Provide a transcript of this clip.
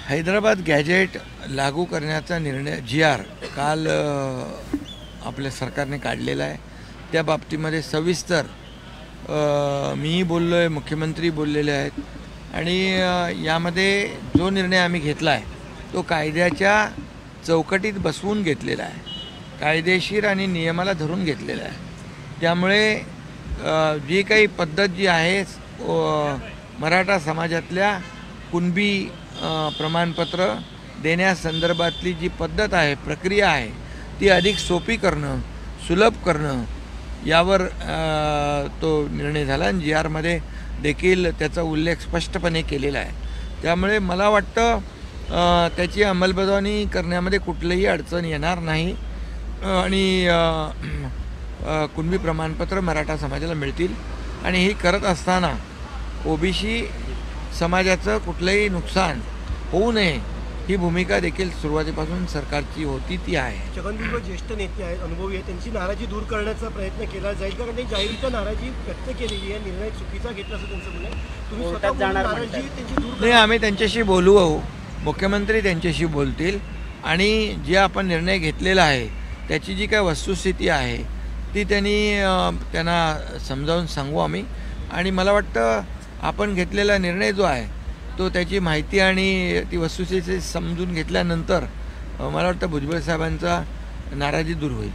Hyderabad gadget लागू करण्याचा निर्णय GR काल आपल्या सरकारने काढलेला आहे। त्या बाबतीमध्ये सविस्तर मीही बोललो आहे, मुख्यमंत्री बोललेले आहेत आणि यामध्ये जो निर्णय आम्ही घेतला आहे तो कायद्याच्या चौकटीत बसवून घेतलेला आहे, कायदेशीर आणि नियमाला धरून घेतलेला आहे। त्यामुळे जी काही पद्धत जी आहे मराठा समाजातल्या कुणबी प्रमाणपत्र देण्यासंदर्भातली जी पद्धत आहे, प्रक्रिया आहे, ती अधिक सोपी करणं, सुलभ करणं यावर तो निर्णय झाला आणि GR मध्ये देखील त्याचा उल्लेख स्पष्टपणे केलेला आहे। त्यामुळे मला वाटतं त्याची अंमलबजावणी करण्यामध्ये कुठलीही अडचण येणार नाही आणि कुणबी प्रमाणपत्र मराठा समाजाला मिळतील आणि हे करत असताना OBC समाजाचं कुठलंही नुकसान होऊ नये ही भूमिका देखील सुरुवातीपासून सरकारची होती, ती आहे। छगन ज्येष्ठ नेते आहेत, अनुभवी आहेत, त्यांची नाराजी दूर करण्याचा प्रयत्न केला जाईल का? त्यांनी जाहीररित्या नाराजी व्यक्त केलेली आहे, निर्णय चुकीचा घेतला असं त्यांचं म्हणणं आहे। तुम्ही स्वतः जाणार नाराजी त्यांची दूर नाही, आम्ही त्यांच्याशी बोलू, मुख्यमंत्री त्यांच्याशी बोलतील आणि जे आपण निर्णय घेतलेला आहे त्याची जी काय वस्तुस्थिती आहे ती त्यांना समजावून सांगू आम्ही। आणि मला वाटतं आपण घेतलेला निर्णय जो आहे तो त्याची माहिती आणि ती वस्तुस्थिती समजून घेतल्यानंतर मला वाटतं भुजबळ साहेबांचा नाराजी दूर होईल।